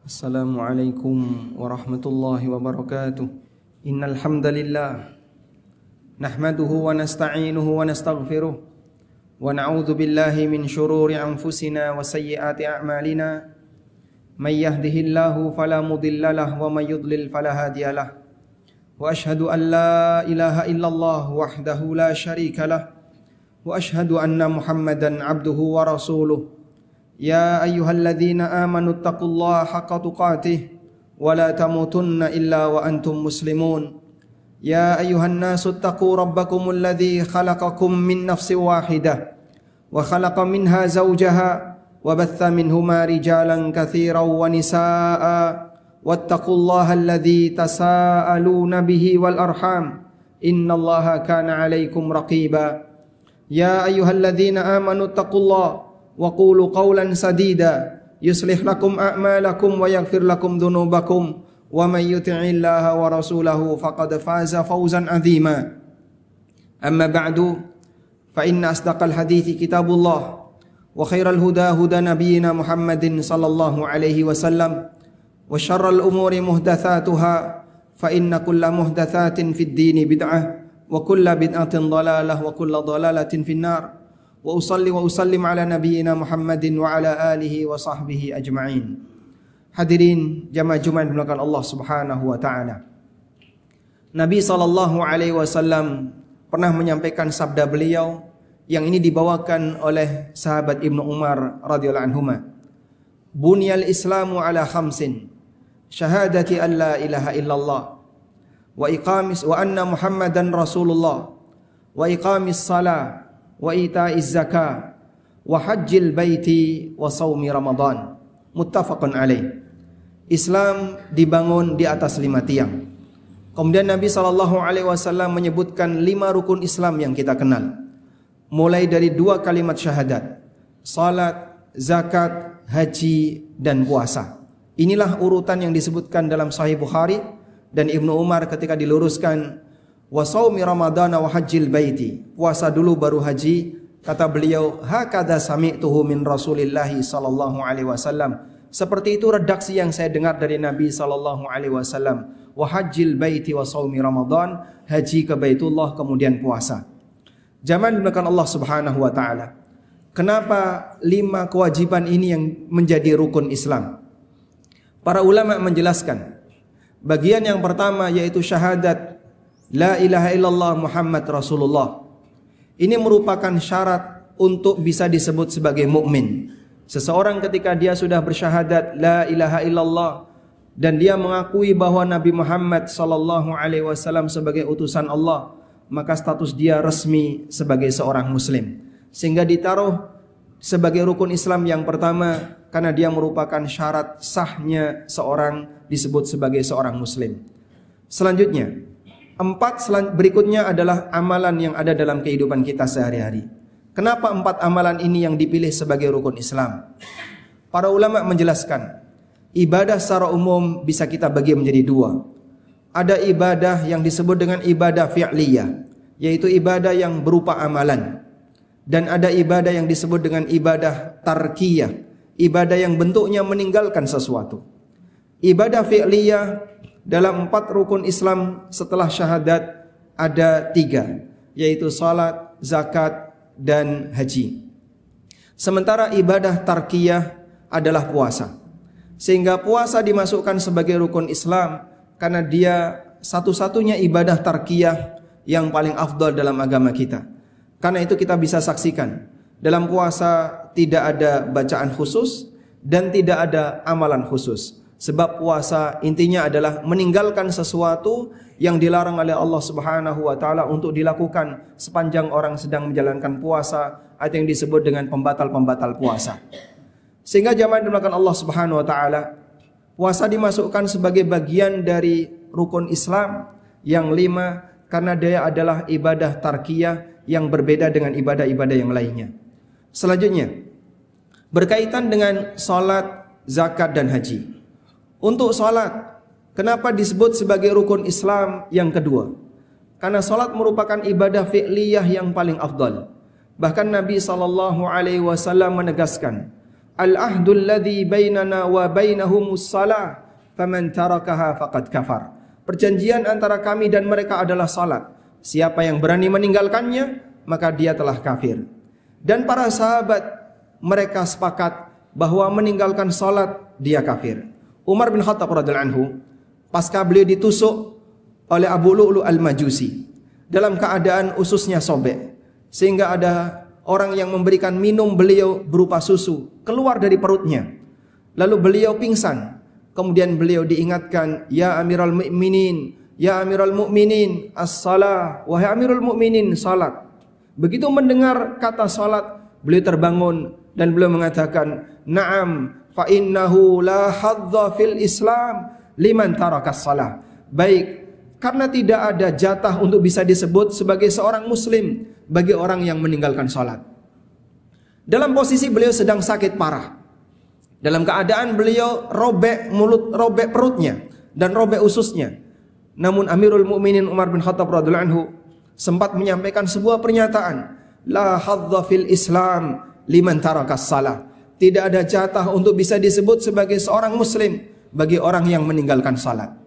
Assalamualaikum warahmatullahi wabarakatuh. Innal hamdalillah nahmaduhu wa nasta'inuhu wa nastaghfiruh wa na'udzu billahi min shururi anfusina wa sayyiati a'malina. May yahdihillahu fala mudilla lahu wa may yudlil fala hadiyalah. Wa ashhadu an la ilaha illallah wahdahu la syarika lah wa ashhadu anna Muhammadan abduhu wa rasuluh. Ya ayyuhalladzina amanu taqullaha haqqa tuqatih wa la tamutunna illa wa antum muslimun. Ya ayyuhan nasu taqu rabbakumul ladzi khalaqakum min nafsin wahidah wa khalaqa minha zawjaha wa batha minhuma rijalan katsiran wa nisaa'a wattaqullaha alladzi tasaaluna bihi wal arham innallaha kana 'alaikum raqiba. Ya ayyuhalladzina amanu taqullaha wa qulu qawlan sadida yuslih lakum a'malakum wa yaghfir lakum dhunubakum wa may yuti'illaha wa rasulahu faqad faza fawzan 'azima. Amma ba'du fa inna asdaqal hadithi kitabullah wa khairal huda huda nabiyyina Muhammadin sallallahu alaihi wasallam wa syarral umuri muhdatsatuha fa inna kulla muhdatsatin fid dini bid'ah wa kulla bid'atin dhalalah wa kulla dhalalatin finnar. Wa usalli wa usallim ala nabiyyina Muhammadin wa ala alihi wa sahbihi ajma'in. Hadirin jamaah Jumat dimulakan Allah Subhanahu wa taala. Nabi sallallahu alaihi wasallam pernah menyampaikan sabda beliau yang ini dibawakan oleh sahabat Ibnu Umar radhiyallahu anhuma. Bunyal Islamu ala khamsin. Syahadati an la ilaha illallah wa iqamis wa anna Muhammadan Rasulullah wa iqamis salah wa ita'iz zakah wa hajjil baiti wa saumi Ramadan. Muttafaqun alaih. Islam dibangun di atas 5 tiang. Kemudian Nabi sallallahu alaihi wasallam menyebutkan 5 rukun Islam yang kita kenal. Mulai dari 2 kalimat syahadat, salat, zakat, haji dan puasa. Inilah urutan yang disebutkan dalam Sahih Bukhari dan Ibnu Umar ketika diluruskan wa saumi Ramadana wa hajjil baiti. Puasa dulu baru haji. Kata beliau, hakadha sami'tuhu min Rasulillahi sallallahu alaihi wasallam. Seperti itu redaksi yang saya dengar dari Nabi sallallahu alaihi wasallam. Wa hajjil baiti wa saumi Ramadan, haji ke Baitullah kemudian puasa. Zaman dimulakan Allah Subhanahu wa taala. Kenapa 5 kewajiban ini yang menjadi rukun Islam? Para ulama menjelaskan. Bagian yang pertama yaitu syahadat la ilaha illallah Muhammad Rasulullah. Ini merupakan syarat untuk bisa disebut sebagai mukmin. Seseorang ketika dia sudah bersyahadat la ilaha illallah dan dia mengakui bahwa Nabi Muhammad sallallahu alaihi wasallam sebagai utusan Allah, maka status dia resmi sebagai seorang muslim. Sehingga ditaruh sebagai rukun Islam yang pertama karena dia merupakan syarat sahnya seorang disebut sebagai seorang muslim. Selanjutnya, 4 berikutnya adalah amalan yang ada dalam kehidupan kita sehari-hari. Kenapa 4 amalan ini yang dipilih sebagai rukun Islam? Para ulama menjelaskan, ibadah secara umum bisa kita bagi menjadi 2. Ada ibadah yang disebut dengan ibadah fi'liyah, yaitu ibadah yang berupa amalan. Dan ada ibadah yang disebut dengan ibadah tarkiyah, ibadah yang bentuknya meninggalkan sesuatu. Ibadah fi'liyah dalam 4 rukun Islam setelah syahadat ada 3, yaitu salat, zakat, dan haji. Sementara ibadah tarkiyah adalah puasa. Sehingga puasa dimasukkan sebagai rukun Islam karena dia satu-satunya ibadah tarkiyah yang paling afdal dalam agama kita. Karena itu kita bisa saksikan, dalam puasa tidak ada bacaan khusus dan tidak ada amalan khusus. Sebab puasa intinya adalah meninggalkan sesuatu yang dilarang oleh Allah Subhanahu wa taala untuk dilakukan sepanjang orang sedang menjalankan puasa, atau yang disebut dengan pembatal-pembatal puasa. Sehingga jamaah dimulakan Allah Subhanahu wa taala, puasa dimasukkan sebagai bagian dari rukun Islam yang 5 karena dia adalah ibadah tarkiyah yang berbeda dengan ibadah-ibadah yang lainnya. Selanjutnya, berkaitan dengan salat, zakat dan haji. Untuk salat, kenapa disebut sebagai rukun Islam yang kedua? Karena salat merupakan ibadah fi'liyah yang paling afdal. Bahkan Nabi sallallahu alaihi wasallam menegaskan, al-ahdul ladzi bainana wa bainahumus shalah, faman tarakaha faqad kafar. Perjanjian antara kami dan mereka adalah salat. Siapa yang berani meninggalkannya, maka dia telah kafir. Dan para sahabat mereka sepakat bahwa meninggalkan salat dia kafir. Umar bin Khattab radhiyallahu anhu, pasca beliau ditusuk oleh Abu Lu'lu' al-Majusi dalam keadaan ususnya sobek, sehingga ada orang yang memberikan minum beliau berupa susu keluar dari perutnya. Lalu beliau pingsan. Kemudian beliau diingatkan, ya Amirul Mukminin, ya Amirul Mukminin, as-salah, wahai Amirul Mukminin, salat. Begitu mendengar kata salat, beliau terbangun dan beliau mengatakan, na'am, fa innahu la hadza fil Islam liman tarakas salah. Baik, karena tidak ada jatah untuk bisa disebut sebagai seorang muslim bagi orang yang meninggalkan salat. Dalam posisi beliau sedang sakit parah, dalam keadaan beliau robek mulut, robek perutnya dan robek ususnya. Namun Amirul Mukminin Umar bin Khattab radhiyallahu anhu sempat menyampaikan sebuah pernyataan, la hadza fil Islam liman tarakas salah. Tidak ada jatah untuk bisa disebut sebagai seorang muslim bagi orang yang meninggalkan salat.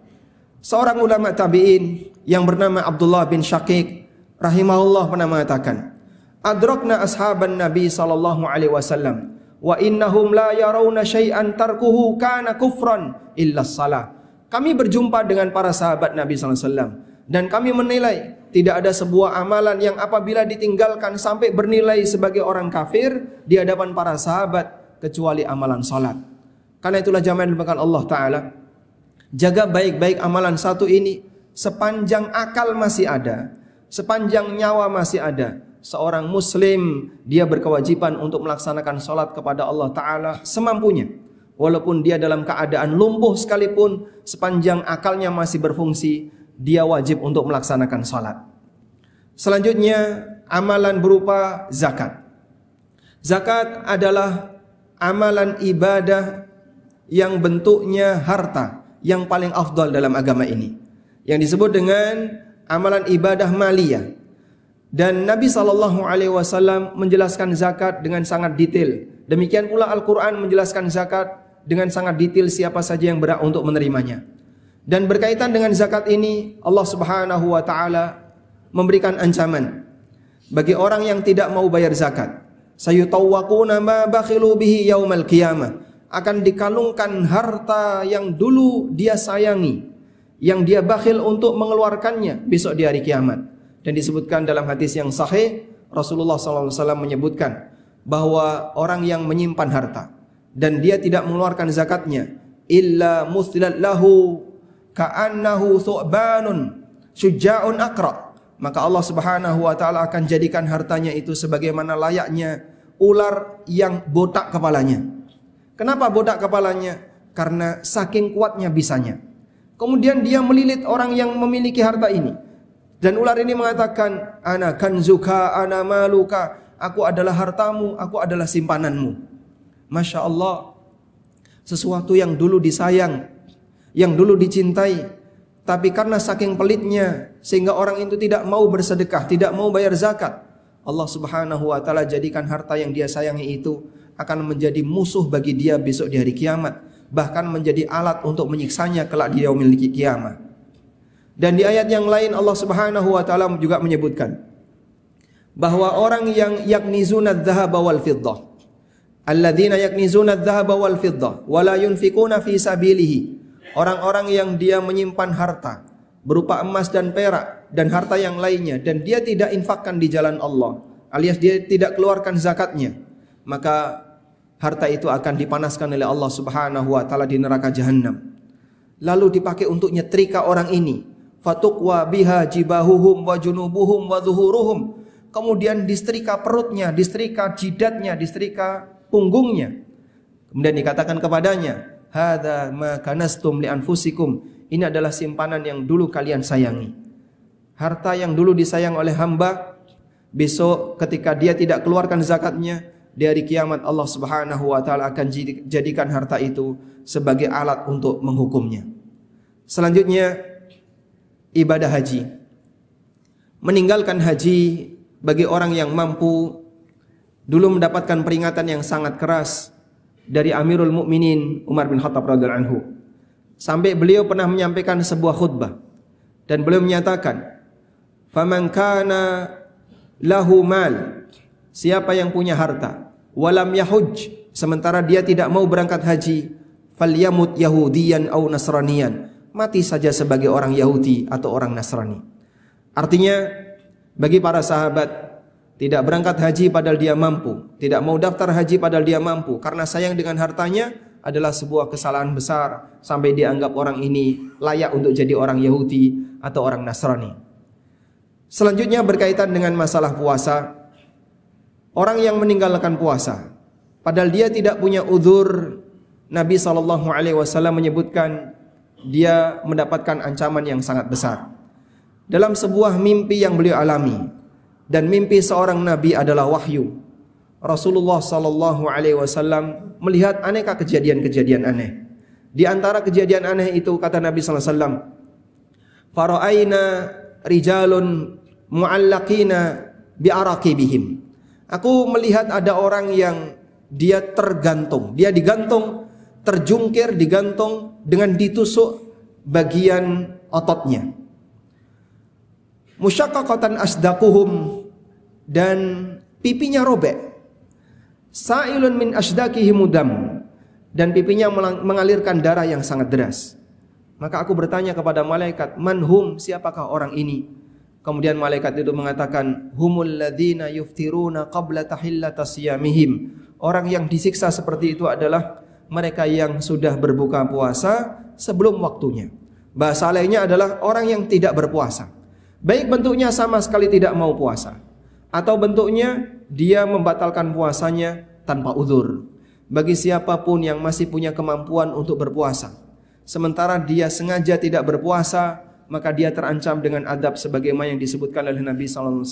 Seorang ulama tabi'in yang bernama Abdullah bin Syaqiq rahimahullah pernah mengatakan, adrakna ashaban Nabi sallallahu alaihi wasallam wa innahum la yarawna syai'an tarkuhu kana kufran illa shalah. Kami berjumpa dengan para sahabat Nabi sallallahu alaihi wasallam dan kami menilai tidak ada sebuah amalan yang apabila ditinggalkan sampai bernilai sebagai orang kafir di hadapan para sahabat kecuali amalan salat. Karena itulah jamaah yang dimuliakan Allah taala, jaga baik-baik amalan satu ini. Sepanjang akal masih ada, sepanjang nyawa masih ada, seorang muslim dia berkewajiban untuk melaksanakan salat kepada Allah taala semampunya. Walaupun dia dalam keadaan lumpuh sekalipun, sepanjang akalnya masih berfungsi, dia wajib untuk melaksanakan salat. Selanjutnya, amalan berupa zakat. Zakat adalah amalan ibadah yang bentuknya harta yang paling afdal dalam agama ini, yang disebut dengan amalan ibadah maliyah. Dan Nabi SAW menjelaskan zakat dengan sangat detail. Demikian pula Al-Quran menjelaskan zakat dengan sangat detail siapa saja yang berhak untuk menerimanya. Dan berkaitan dengan zakat ini, Allah Subhanahu wa taala memberikan ancaman bagi orang yang tidak mau bayar zakat. Sayutawwaquna ma bakhilu bihi yaumal qiyamah. Akan dikalungkan harta yang dulu dia sayangi, yang dia bakhil untuk mengeluarkannya besok di hari kiamat. Dan disebutkan dalam hadis yang sahih, Rasulullah SAW menyebutkan bahwa orang yang menyimpan harta dan dia tidak mengeluarkan zakatnya, illa muslilat lahu ka'annahu thu'banun syuja'un aqra, maka Allah Subhanahu wa taala akan jadikan hartanya itu sebagaimana layaknya ular yang botak kepalanya. Kenapa botak kepalanya? Karena saking kuatnya bisanya. Kemudian dia melilit orang yang memiliki harta ini. Dan ular ini mengatakan, ana kanzuka, ana maluka, aku adalah hartamu, aku adalah simpananmu. Masya Allah, sesuatu yang dulu disayang, yang dulu dicintai, tapi karena saking pelitnya sehingga orang itu tidak mau bersedekah, tidak mau bayar zakat, Allah Subhanahu wa taala jadikan harta yang dia sayangi itu akan menjadi musuh bagi dia besok di hari kiamat, bahkan menjadi alat untuk menyiksanya kelak di yaumil kiamat. Dan di ayat yang lain Allah Subhanahu wa taala juga menyebutkan bahwa orang yang yaknizuna adz-dzahaba wal fiddah, alladzina yaknizuna adz-dzahaba wal fiddah wa la yunfikuna fi sabilihi, orang-orang yang dia menyimpan harta berupa emas dan perak dan harta yang lainnya dan dia tidak infakkan di jalan Allah, alias dia tidak keluarkan zakatnya, maka harta itu akan dipanaskan oleh Allah Subhanahu wa taala di neraka jahanam. Lalu dipakai untuk nyetrika orang ini. Fatuqwa biha jibahuhum wa junubuhum wa zuhuruhum. Kemudian disetrika perutnya, disetrika jidatnya, disetrika punggungnya. Kemudian dikatakan kepadanya, hadza ma kanastum li anfusikum. Ini adalah simpanan yang dulu kalian sayangi. Harta yang dulu disayang oleh hamba, besok ketika dia tidak keluarkan zakatnya, di hari kiamat Allah Subhanahu wa taala akan jadikan harta itu sebagai alat untuk menghukumnya. Selanjutnya, ibadah haji. Meninggalkan haji bagi orang yang mampu dulu mendapatkan peringatan yang sangat keras dari Amirul Mukminin Umar bin Khattab radhiyallahu anhu. Sampai beliau pernah menyampaikan sebuah khutbah dan beliau menyatakan, "Faman kana lahu mal," siapa yang punya harta, walam yahuj, sementara dia tidak mau berangkat haji, falyamut yahudiyan au nasraniyan, mati saja sebagai orang Yahudi atau orang Nasrani. Artinya bagi para sahabat, tidak berangkat haji padahal dia mampu, tidak mau daftar haji padahal dia mampu, karena sayang dengan hartanya adalah sebuah kesalahan besar sampai dianggap orang ini layak untuk jadi orang Yahudi atau orang Nasrani. Selanjutnya berkaitan dengan masalah puasa. Orang yang meninggalkan puasa padahal dia tidak punya uzur, Nabi SAW menyebutkan dia mendapatkan ancaman yang sangat besar. Dalam sebuah mimpi yang beliau alami, dan mimpi seorang nabi adalah wahyu, Rasulullah SAW melihat aneka kejadian-kejadian aneh. Di antara kejadian aneh itu kata Nabi SAW, "Fara'aina rijalun mu'allaqina bi'araqibihim." Aku melihat ada orang yang dia tergantung, dia digantung, terjungkir, digantung dengan ditusuk bagian ototnya. Musyaqqaqatan asdaquhum, dan pipinya robek. Sa'ilun min asdaqihi mudam, dan pipinya mengalirkan darah yang sangat deras. Maka aku bertanya kepada malaikat, "Manhum, siapakah orang ini?" Kemudian malaikat itu mengatakan, "Humul ladzina yuftiruna qabla tahillata siyamihim." Orang yang disiksa seperti itu adalah mereka yang sudah berbuka puasa sebelum waktunya. Bahasa lainnya adalah orang yang tidak berpuasa. Baik bentuknya sama sekali tidak mau puasa, atau bentuknya dia membatalkan puasanya tanpa uzur. Bagi siapapun yang masih punya kemampuan untuk berpuasa, sementara dia sengaja tidak berpuasa, maka dia terancam dengan adab sebagaimana yang disebutkan oleh Nabi SAW,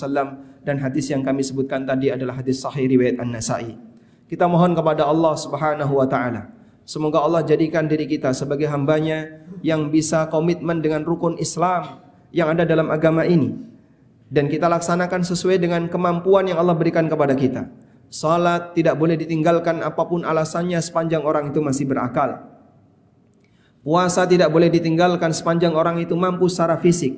dan hadis yang kami sebutkan tadi adalah hadis sahih riwayat An-Nasa'i. Kita mohon kepada Allah Subhanahu wa taala, semoga Allah jadikan diri kita sebagai hambanya yang bisa komitmen dengan rukun Islam yang ada dalam agama ini, dan kita laksanakan sesuai dengan kemampuan yang Allah berikan kepada kita. Salat tidak boleh ditinggalkan apapun alasannya sepanjang orang itu masih berakal. Puasa tidak boleh ditinggalkan sepanjang orang itu mampu secara fisik.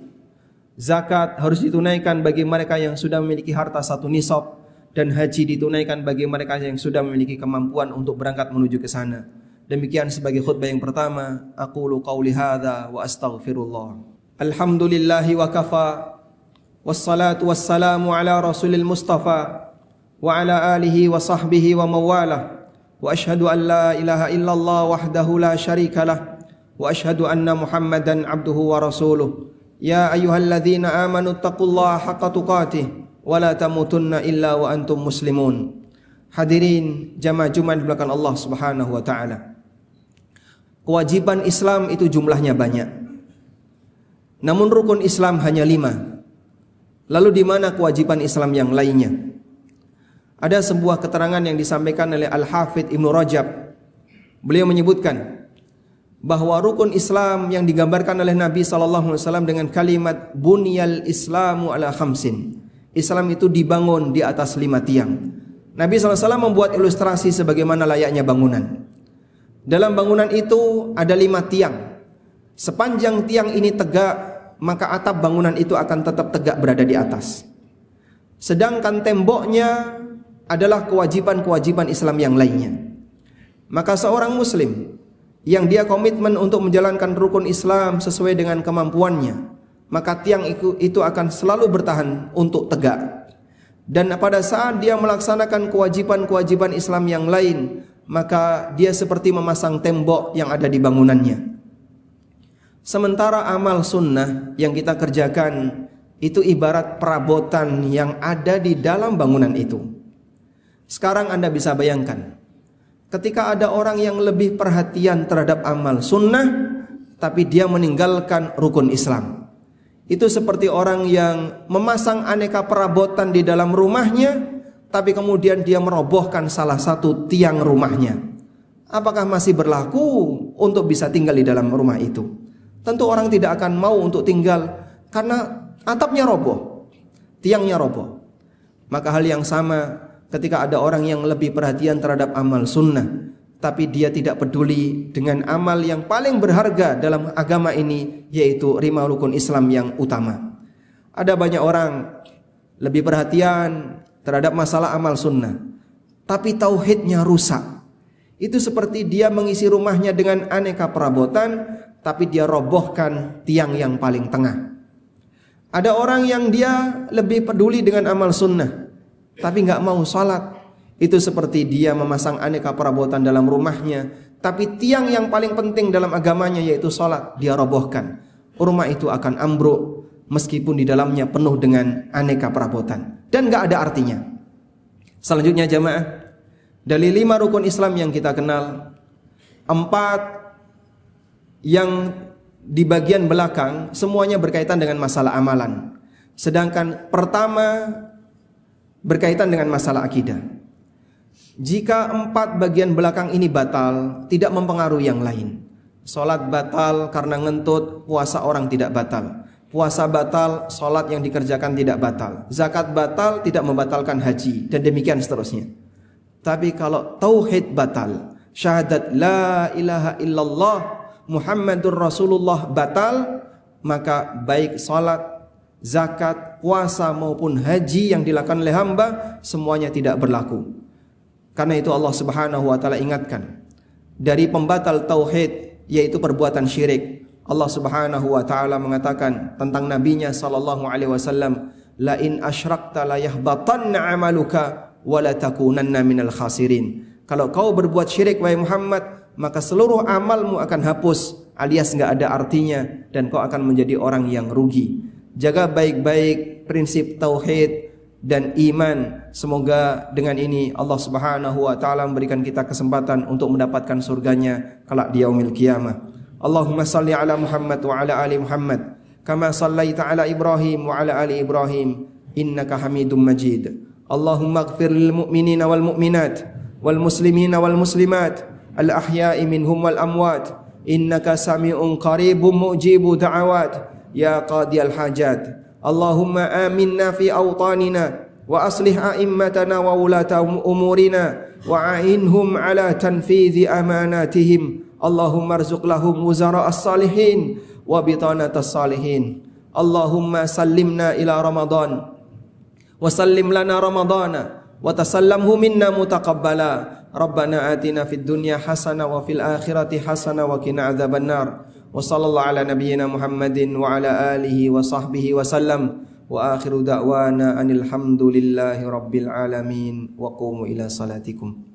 Zakat harus ditunaikan bagi mereka yang sudah memiliki harta 1 nisab, dan haji ditunaikan bagi mereka yang sudah memiliki kemampuan untuk berangkat menuju ke sana. Demikian sebagai khutbah yang pertama. Aqulu qauli hadza wa astaghfirullah. Alhamdulillahi wa kafa, wassalatu wassalamu ala rasulil mustafa wa ala alihi wa sahbihi wa mawalah, wa ashhadu an la ilaha illallah wahdahu la syarika lah, wa ashhadu anna muhammadan abduhu wa rasuluh. Ya ayyuhalladzina amanu taqullaha haqqa tuqatih wa la tamutunna illa wa antum muslimun. Hadirin jamaah Jumat di belakang Allah Subhanahu wa taala. Kewajiban Islam itu jumlahnya banyak, namun rukun Islam hanya 5. Lalu di mana kewajiban Islam yang lainnya? Ada sebuah keterangan yang disampaikan oleh Al-Hafidh Ibnu Rajab. Beliau menyebutkan bahwa rukun Islam yang digambarkan oleh Nabi SAW dengan kalimat bunyal Islamu ala khamsin. Islam itu dibangun di atas 5 tiang. Nabi SAW membuat ilustrasi sebagaimana layaknya bangunan. Dalam bangunan itu ada 5 tiang. Sepanjang tiang ini tegak, maka atap bangunan itu akan tetap tegak berada di atas. Sedangkan temboknya adalah kewajiban-kewajiban Islam yang lainnya. Maka seorang muslim yang dia komitmen untuk menjalankan rukun Islam sesuai dengan kemampuannya, maka tiang itu akan selalu bertahan untuk tegak. Dan pada saat dia melaksanakan kewajiban-kewajiban Islam yang lain, maka dia seperti memasang tembok yang ada di bangunannya. Sementara amal sunnah yang kita kerjakan itu ibarat perabotan yang ada di dalam bangunan itu. Sekarang Anda bisa bayangkan, ketika ada orang yang lebih perhatian terhadap amal sunnah, tapi dia meninggalkan rukun Islam. Itu seperti orang yang memasang aneka perabotan di dalam rumahnya, tapi kemudian dia merobohkan salah satu tiang rumahnya. Apakah masih berlaku untuk bisa tinggal di dalam rumah itu? Tentu orang tidak akan mau untuk tinggal karena atapnya roboh, tiangnya roboh. Maka hal yang sama ketika ada orang yang lebih perhatian terhadap amal sunnah, tapi dia tidak peduli dengan amal yang paling berharga dalam agama ini, yaitu 5 rukun Islam yang utama. Ada banyak orang lebih perhatian terhadap masalah amal sunnah, tapi tauhidnya rusak. Itu seperti dia mengisi rumahnya dengan aneka perabotan, tapi dia robohkan tiang yang paling tengah. Ada orang yang dia lebih peduli dengan amal sunnah, tapi nggak mau sholat. Itu seperti dia memasang aneka perabotan dalam rumahnya, tapi tiang yang paling penting dalam agamanya yaitu sholat, dia robohkan. Rumah itu akan ambruk meskipun di dalamnya penuh dengan aneka perabotan, dan nggak ada artinya. Selanjutnya jamaah, dari 5 rukun Islam yang kita kenal, 4 yang di bagian belakang semuanya berkaitan dengan masalah amalan. Sedangkan pertama berkaitan dengan masalah akidah. Jika 4 bagian belakang ini batal, tidak mempengaruhi yang lain. Salat batal karena ngentut, puasa orang tidak batal. Puasa batal, salat yang dikerjakan tidak batal. Zakat batal, tidak membatalkan haji, dan demikian seterusnya. Tapi kalau tauhid batal, syahadat la ilaha illallah Muhammadur Rasulullah batal, maka baik salat, zakat, puasa maupun haji yang dilakukan oleh hamba semuanya tidak berlaku. Karena itu Allah Subhanahu wa taala ingatkan dari pembatal tauhid, yaitu perbuatan syirik. Allah Subhanahu wa taala mengatakan tentang nabinya sallallahu alaihi wasallam, la in asyrakta la yahbatanna amaluka wa la takunanna minal khasirin. Kalau kau berbuat syirik wahai Muhammad, maka seluruh amalmu akan hapus, alias nggak ada artinya, dan kau akan menjadi orang yang rugi. Jaga baik-baik prinsip tauhid dan iman. Semoga dengan ini Allah Subhanahu wa taala memberikan kita kesempatan untuk mendapatkan surganya kelak di yaumil qiyamah. Allahumma salli ala Muhammad wa ala ali Muhammad kama sallaita ala Ibrahim wa ala ali Ibrahim innaka Hamidum Majid. Allahumma ighfir lil mu'minina wal mu'minat wal muslimina wal muslimat al-ahya'i minhum wal amwat innaka sami'un qaribun mujibu da'awat ya qadiyal hajat. Allahumma aminna fi awtanina wa aslih a'immatana wa ulata umurina wa a'inhum ala tanfidhi amanatihim. Allahumma arzuq lahum wuzara as-salihin wa bitanata as-salihin. Allahumma sallimna ila Ramadan wa sallim lana Ramadana wa tasallamhu minna mutaqabbala. Rabbana atina fid dunya hasanah wa fil akhirati hasanah wa qina adzabannar. Wa sallallahu ala nabiyyina Muhammadin wa ala alihi wa sahbihi wa sallam. Wa akhiru da'wana anil hamdulillahi rabbil alamin. Wa qumu ila salatikum.